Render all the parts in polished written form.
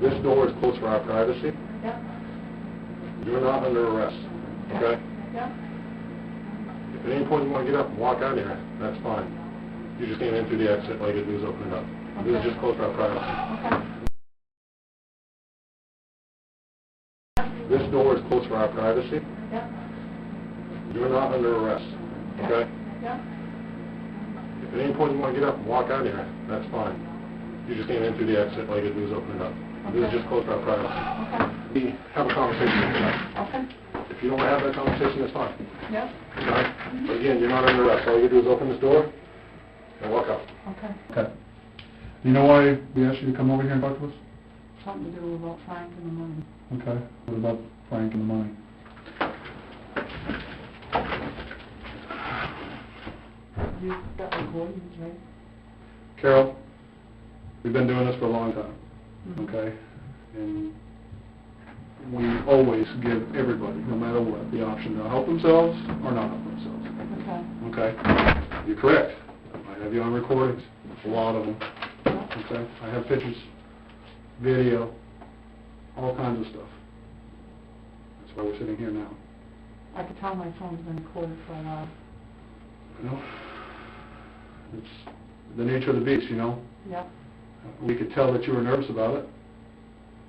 This door is closed for our privacy. Yep. You're not under arrest, okay? Yep. If at any point you want to get up and walk out of here, that's fine. You just came in through the exit, all you gotta do is open it up. Okay. This is just closed for our privacy. Okay. This door is closed for our privacy. Yep. You're not under arrest, okay? Yep. If at any point you want to get up and walk out of here, that's fine. You just came in through the exit, all you gotta do is open it up. This is just closed for our privacy. Okay. We have a conversation tonight. Okay. If you don't want to have that conversation, that's fine. Yep. Okay? But again, you're not under arrest. All you do is open this door and walk out. Okay. Okay. You know why we asked you to come over here and talk to us? Something to do about Frank and the money. Okay. What about Frank and the money? You got recordings, right? Carol, we've been doing this for a long time, Mm-hmm. okay? And we always give everybody, no matter what, the option to help themselves or not help themselves. Okay. Okay? You're correct. I have you on recordings, a lot of them. Okay? I have pictures, video, all kinds of stuff. That's why we're sitting here now. I could tell my phone's been recorded for a while. You know, it's the nature of the beast, you know. Yep. We could tell that you were nervous about it,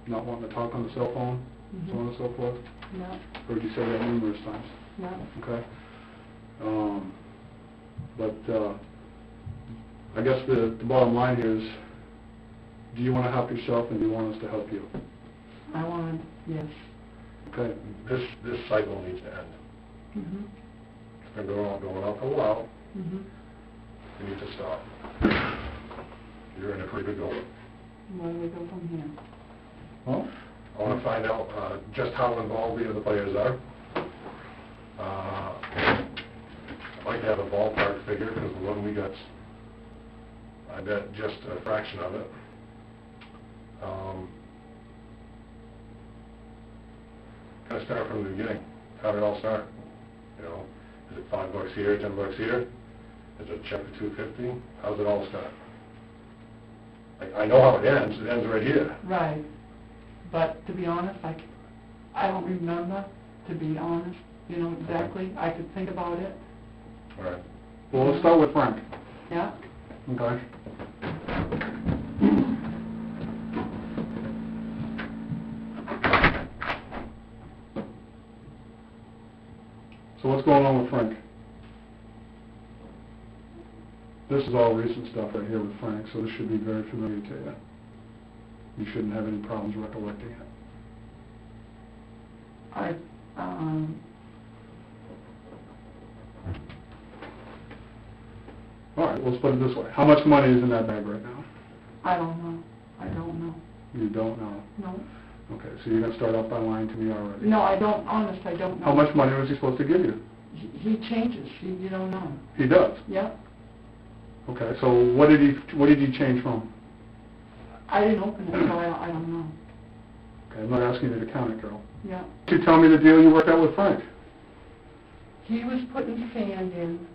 not wanting to talk on the cell phone, Mm-hmm. so on and so forth. Yep. Heard you say that numerous times. Yep. Okay. I guess the bottom line here is, do you want to help yourself and do you want us to help you? I wanted, yes. Okay. This cycle needs to end. Mm-hmm. It's been going on for a while. Mm-hmm. You need to stop. You're in a pretty good going. Where do we go from here? Well, I want to find out just how involved the other players are. I'd like to have a ballpark figure because the one we got, I bet just a fraction of it. Kind of start from the beginning. How did it all start? You know, is it $5 here, $10 here? Is it a check for $250? How does it all start? I know how it ends. It ends right here. Right. But to be honest, I don't remember, to be honest, you know, exactly. I could think about it. All right. well, let's start with Frank. Yeah. Okay. So what's going on with Frank? This is all recent stuff right here with Frank, so this should be very familiar to you. You shouldn't have any problems recollecting it. All right, let's put it this way. How much money is in that bag right now? I don't know. I don't know. You don't know. No. Okay, so you're going to start off by lying to me already. No, I don't, honest, I don't know. How much money was he supposed to give you? He changes, you don't know. He does? Yeah. Okay, so what did he change from? I didn't open it, so I don't know. Okay, I'm not asking you to count it, Carol. Yeah. Could you tell me the deal you worked out with Frank? He was putting sand in,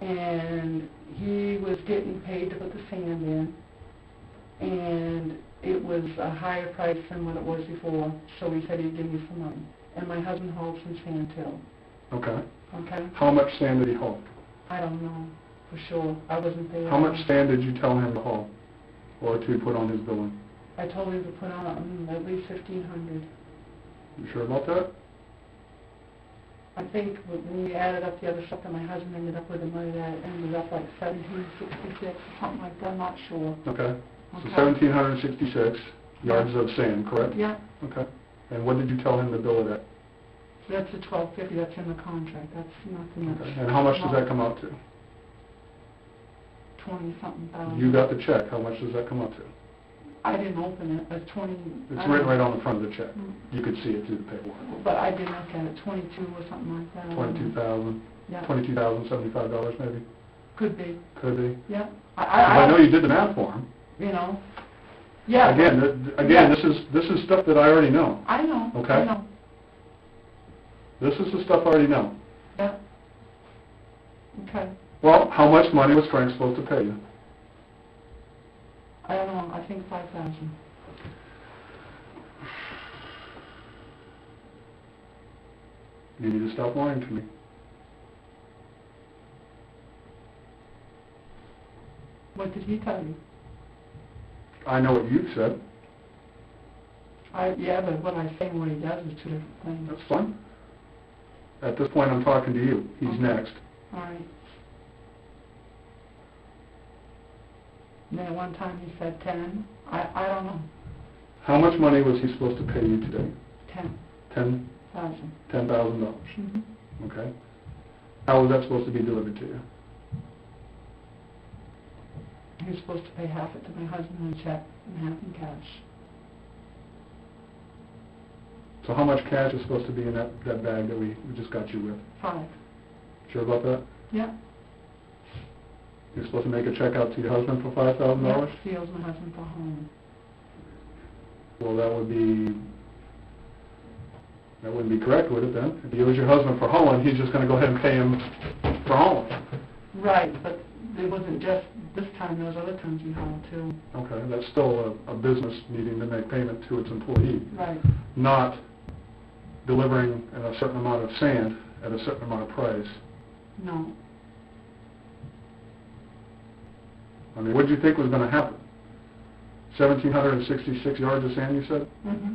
and he was getting paid to put the sand in, and it was a higher price than what it was before, so he said he'd give me some money. And my husband hauled some sand too. Okay. Okay? How much sand did he haul? I don't know for sure. I wasn't there. How much sand did you tell him to haul, or to put on his billing? I told him to put on at least 1,500. You sure about that? I think when we added up the other stuff that my husband ended up with, the money that ended up like 1,766 or something like that. I'm not sure. Okay. So Okay. 1,766 yards of sand, correct? Yeah. Okay. And what did you tell him to bill it at? That's the 1,250. That's in the contract. That's nothing. Okay. And how much does that come out to? 20-something thousand. You got the check. How much does that come out to? I didn't open it. It's 20. It's written right on the front of the check. Mm. You could see it through the paperwork. But I didn't look at it. 22 or something like that. 22,000. Yeah. $22,075 maybe. Could be. Could be. Yeah. I know you did the math for him. You know. Yeah. Again, Yeah. this is stuff that I already know. I know. Okay. I know. This is the stuff I already know. Yeah. Okay. Well, how much money was Frank supposed to pay you? I don't know. I think 5,000. You need to stop lying to me. What did he tell you? I know what you said. Yeah, but what I say and what he does is two different things. That's fine. At this point, I'm talking to you. He's Okay. next. All right. And then at one time he said 10. I don't know. How much money was he supposed to pay you today? 10,000. $10,000. Mm-hmm. Okay. How was that supposed to be delivered to you? He was supposed to pay half it to my husband in a check and half in cash. So how much cash is supposed to be in that bag that we just got you with? 5. Sure about that? Yeah. You're supposed to make a check out to your husband for $5,000? Yeah, he owes my husband for home. Well, that wouldn't be correct, would it then? If he owes your husband for hauling, he's just going to go ahead and pay him for hauling. Right, but it wasn't just this time, there was other times we hauled too. Okay, that's still a business needing to make payment to its employee. Right. Not delivering a certain amount of sand at a certain amount of price. No. I mean, what did you think was going to happen? 1,766 yards of sand, you said? Mm-hmm.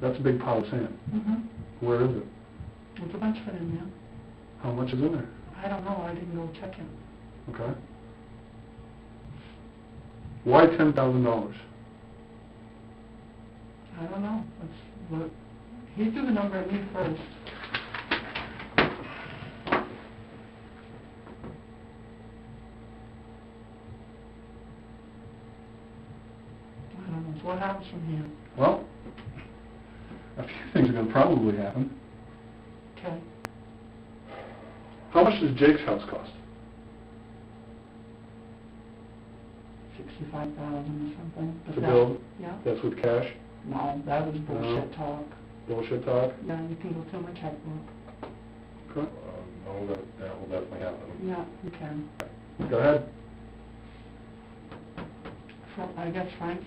That's a big pile of sand. Mm-hmm. Where is it? There's a bunch of it in there. How much is in there? I don't know, I didn't go check it. Okay. Why $10,000? I don't know. Look. He threw the number at me first. I don't know. So what happens from here? Well, a few things are going to probably happen. Okay. How much does Jake's house cost? 65,000 or something. But To that- build? Yeah. That's with cash? No, that was bullshit talk. Bullshit talk? Yeah, you can go through my checkbook. Okay. No, that will definitely happen. Yeah, you can. Go ahead. I guess Frank's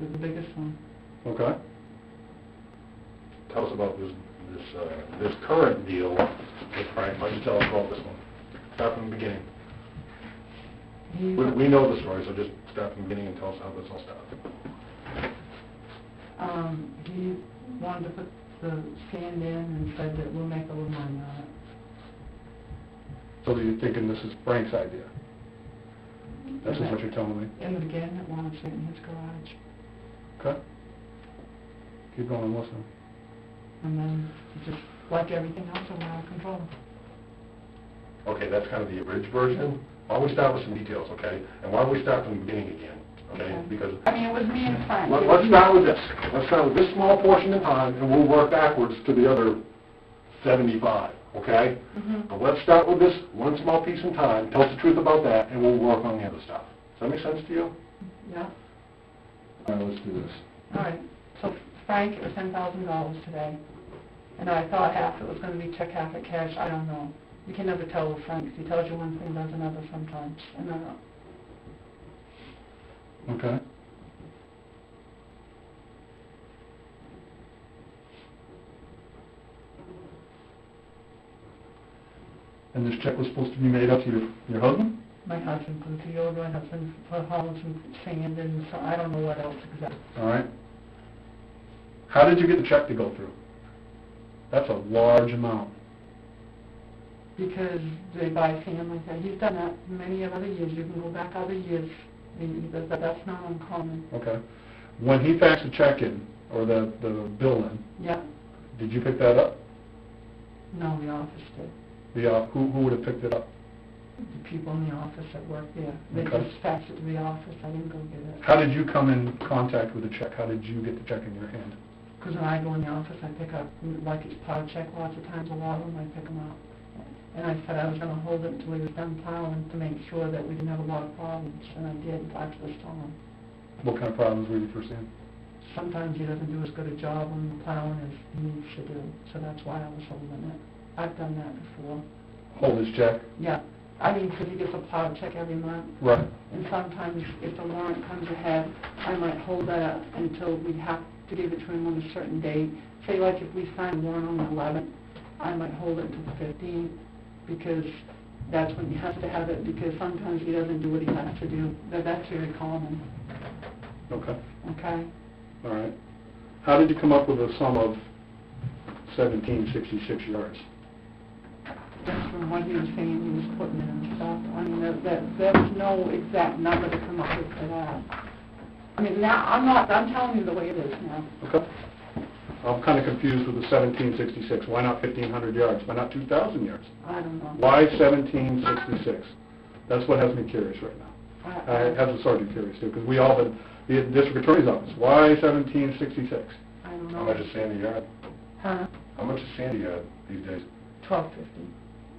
is the biggest one. Okay. Tell us about this current deal with Frank. Why don't you tell us about this one? Start from the beginning. We know the story, so just start from the beginning and tell us how this all started. He wanted to put the sand in and said that we'll make a little money on it. So you're thinking this is Frank's idea? That's just what you're telling me? In the beginning, it wanted to in his garage. Okay. Keep going, I'm listening. And then, just like everything else, it went out of control. Okay, that's kind of the abridged version. Why don't we start with some details, okay? And why don't we start from the beginning again, okay? Because I mean, it was me and Frank. let's start with this. Let's start with this small portion in time, and we'll work backwards to the other 75, okay? Mm-hmm. But let's start with this one small piece in time, tell us the truth about that, and we'll work on the other stuff. Does that make sense to you? Yeah. All right, let's do this. All right. So Frank, it was $10,000 today. And I thought half it was going to be check, half it cash. I don't know. You can never tell with Frank. He tells you one thing, does another sometimes. And Okay. And this check was supposed to be made up to your husband? my husband put the old, my husband put hauling some sand and so I don't know what else exactly. All right. How did you get the check to go through? That's a large amount. Because they buy sand like that. He's done that many of other years. You can go back other years. That's not uncommon. Okay. When he faxed the check in, or the bill in, Yeah. did you pick that up? No, the office did. Who would have picked it up? The people in the office that work there. They Okay. just faxed it to the office. I didn't go get it. How did you come in contact with the check? How did you get the check in your hand? Because when I go in the office, I pick up, like it's plow check lots of times, a lot of them, I pick them up. And I said I was going to hold it until he was done plowing to make sure that we didn't have a lot of problems, and I did, after the storm. What kind of problems were you foreseeing? Sometimes he doesn't do as good a job on the plowing as he needs to do, so that's why I was holding it. I've done that before. Hold his check? Yeah. I mean, because he gets a plow check every month. Right. And sometimes if the warrant comes ahead, I might hold that until we have to give it to him on a certain date. Say like if we sign a warrant on the 11th, I might hold it until the 15th, because that's when he has to have it, because sometimes he doesn't do what he has to do. That's very common, Okay, okay? all right. How did you come up with a sum of 1766 yards? Just from what he was saying he was putting in and stuff. I mean, there was no exact number to come up with for that. I mean, now, I'm telling you the way it is now. Okay. I'm kind of confused with the 1766. Why not 1,500 yards? Why not 2,000 yards? I don't know. Why 1766? That's what has me curious right now. It has the sergeant curious too, because we all been, the district attorney's office, why 1766? I don't know. How much is sand a yard? Huh? How much is sand a yard these days? $12.50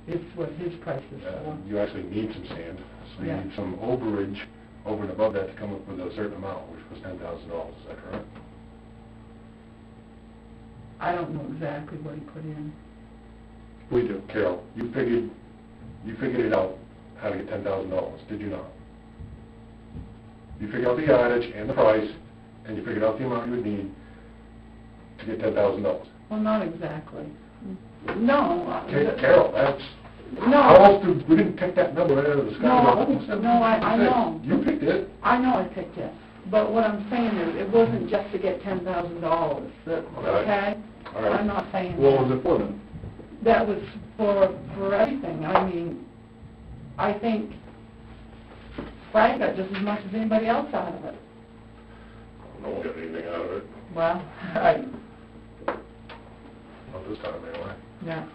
is what his price is for. You actually need some sand, so you Yeah. need some overage over and above that to come up with a certain amount, which was $10,000, is that correct? I don't know exactly what he put in. We do. Carol, you figured it out how to get $10,000, did you not? You figured out the yardage and the price, and you figured out the amount you would need to get $10,000. Well, not exactly. No. Carol, that's... No. How else we didn't pick that number right out of the sky. I know. You picked it. I know I picked it. But what I'm saying is, it wasn't just to get $10,000, okay? All right. I'm not saying What that. was it for then? That was for everything. I mean, I think Frank got just as much as anybody else out of it. No one got anything out of it. Well, right. Not this time, anyway. Yeah.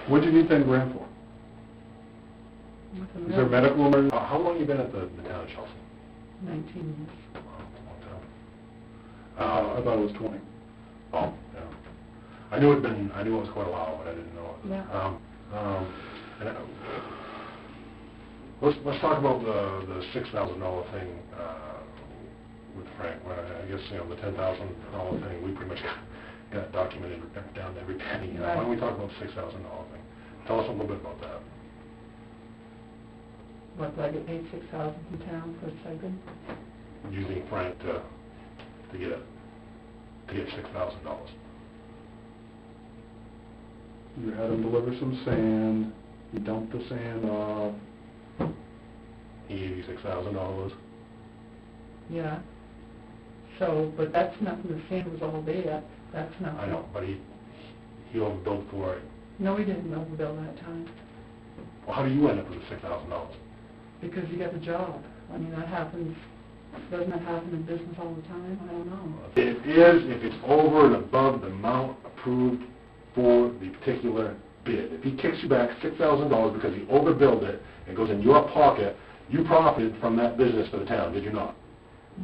What'd you need 10 grand for? Is there medical emergency? How long you been at the town of Chelsea? 19 years. Wow, a long time. I thought it was 20. Oh, yeah. I knew it was quite a while, but I didn't know it. Yeah. And let's talk about the $6,000 thing with Frank. Well, I guess the $10,000 thing we pretty much got documented down to every penny. Right. Why don't we talk about the $6,000 thing? Tell us a little bit about that. What, did I get paid $6,000 from town for a second? Using Frank to get $6,000. You had him deliver some sand, you dumped the sand off. He gave you $6,000. Yeah. So, but that's nothing, the sand was all there. That's nothing. I know, but he overbilled for it. No, we didn't overbill that time, Well, how do you end up with the $6,000? because you got the job. I mean, that happens, doesn't that happen in business all the time? I don't know. It is if it's over and above the amount approved for the particular bid. If he kicks you back $6,000 because he overbilled it and goes in your pocket, you profited from that business for the town, did you not?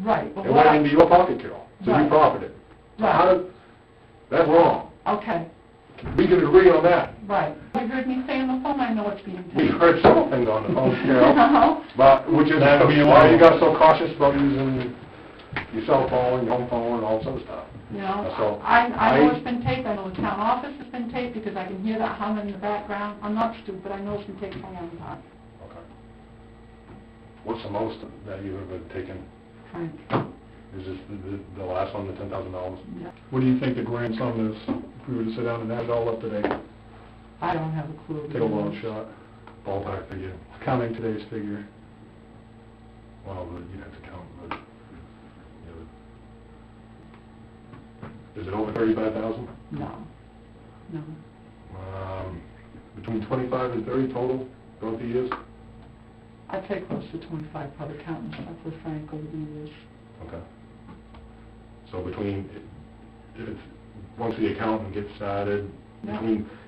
Right. But It went into your pocket, Carol, so you Right. profited. So Right. that's wrong. Okay, We can agree on that. right. You heard me say on the phone, I know it's being We paid. heard several things on the phone, Carol, No. but which is why you got so cautious about using your cell phone, your home phone, and all this other stuff. You know, So, I know it's been taped, I know the town office has been taped, because I can hear that humming in the background. I'm not stupid, I know it's been taped a long time. Okay. What's the most that you've ever taken? Frank, Is this the last one, the $10,000? yeah. What do you think the grand sum is, if we were to sit down and add it all up today? I don't have a clue. Take a long shot. Ballpark figure. Counting today's figure. Well, you'd have to count, but, is it over 35,000? No, no. Between 25 and 30 total, both the years? I'd say close to 25, probably counting stuff with Frank over the years. Okay. So once the accountant gets started, Yeah.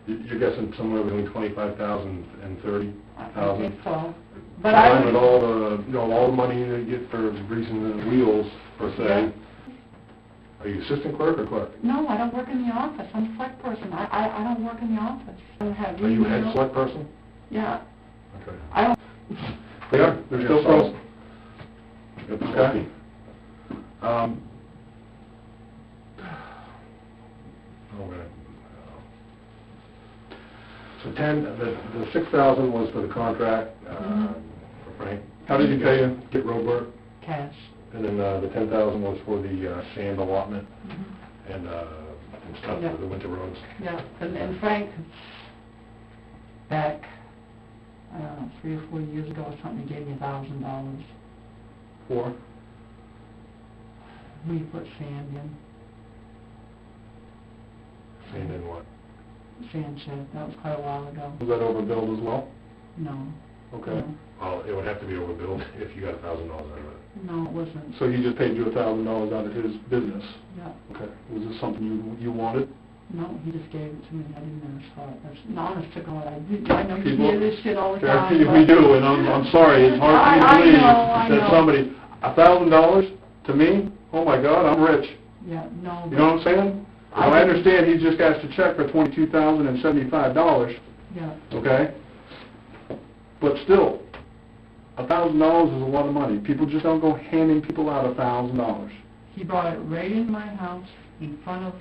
you're guessing somewhere between 25,000 and 30,000? I think so. But I Combined with would, all the, all the money you get for greasing the wheels, per se. Yeah. Are you assistant clerk or clerk? no, I don't work in the office, I'm a select person, I don't work in the office. I don't have Are you head email. select person? Yeah, Okay. I don't, Yeah, They're still close. Okay. Oh, man. So the 6,000 was for the contract, Mhm. for Frank. How did you pay him? Get road work? cash. And then, the 10,000 was for the, sand allotment Mhm. and stuff Yeah. for the winter roads. Yeah, and Frank, back, I don't know, 3 or 4 years ago or something, he gave me $1,000. For? We put sand in, Sand and what? sand shed, that was quite a while ago. Was that overbilled as well? No. Okay. No. Well, it would have to be overbilled if you got $1,000 out of it. No, it wasn't. So he just paid you $1,000 out of his business? Yeah. Okay. Was this something you wanted? No, he just gave it to me, I didn't ask for it. That's, honest to God, I know you People- hear this shit all the Yeah, time. we but- do, and I'm sorry, it's hard for me to I believe know. that somebody, $1,000 to me, oh my God, I'm rich. Yeah, no. You know what I'm saying? I understand he just got a check for $22,075, Yeah, okay? But still, $1,000 is a lot of money. People just don't go handing people out $1,000. he brought it right in my house, in front of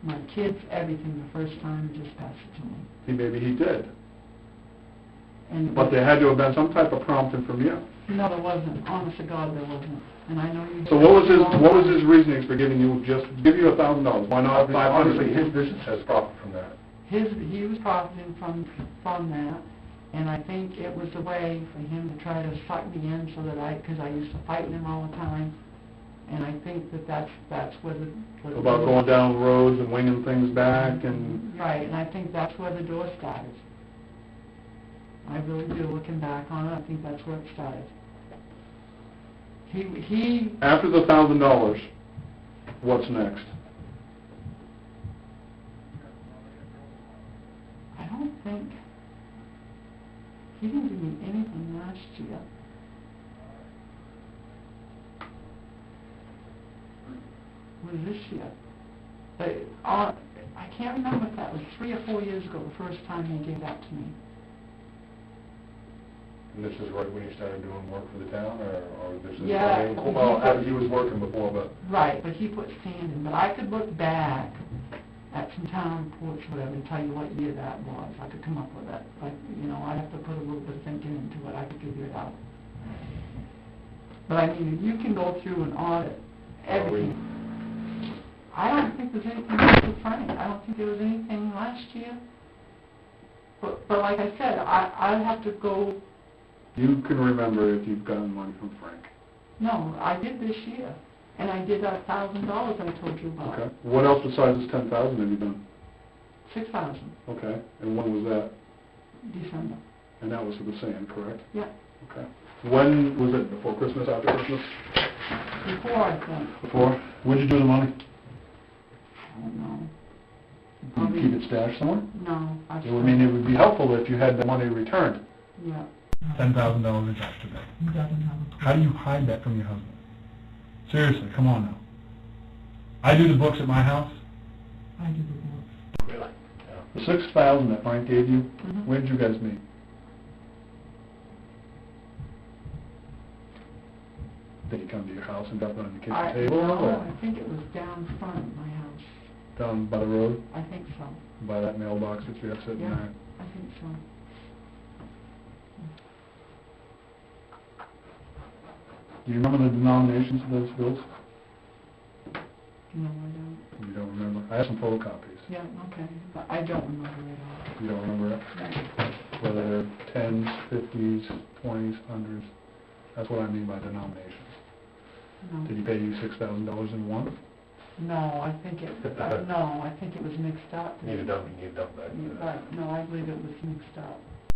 my kids, everything, the first time, and just passed it to me. Maybe he did. And But there had to have been some type of prompting from you. no, there wasn't, honest to God, there wasn't. And I know you... So what was his reasoning for giving you $1,000? Why not Obviously, his 500? business has profit from that. He was profiting from that, and I think it was a way for him to try to suck me in so that because I used to fight him all the time, and I think that's where the... About going down roads and winging things back and... Right, and I think that's where the door started. I really do, looking back on it, I think that's where it started. He... After the $1,000, what's next? I don't think... He didn't give me anything last year. Was this year? But, I can't remember if that was 3 or 4 years ago, the first time he gave that to me. And this is right when he started doing work for the town, or this is... Yeah. I mean, well, he was working before, but... Right, but he put sand in, but I could look back at some town reports, whatever, and tell you what year that was. I could come up with it, but, I'd have to put a little bit of thinking into it. I could figure it out. But I mean, you can go through and audit everything. I don't think there's anything left with Frank. I don't think there was anything last year. But like I said, I'll have to go... You can remember if you've gotten money from Frank. No, I did this year. And I did that $1,000 I told you about. Okay. What else besides this $10,000 have you done? $6,000, Okay. And when was that? December. And that was for the sand, correct? Yeah, Okay. When was it? Before Christmas, after Christmas? before I think. Before? Where'd you do the money? I don't know. Did you keep it stashed somewhere? No, It would be helpful if you had the money returned. Yeah. $10,000 in cash today. He doesn't have a clue. How do you hide that from your husband? Seriously, come on now. I do the books at my house. I did the work. Really? The $6,000 that Frank gave you, Mhm. where did you guys meet? Did he come to your house and dump it on the kitchen table? No, or I think it was down front of my house. down by the road, I think so. by that mailbox that you have sitting Yeah, there? I think so. Do you remember the denominations of those bills? No, I don't. You don't remember? I have some photocopies. Yeah, okay, but I don't remember it all. You don't remember it? No. Whether they're 10s, 50s, 20s, 100s. That's what I mean by denominations. Did he pay you $6,000 in one? No, I think it was mixed up. You need to dump that. Right, no, I believe it was mixed up.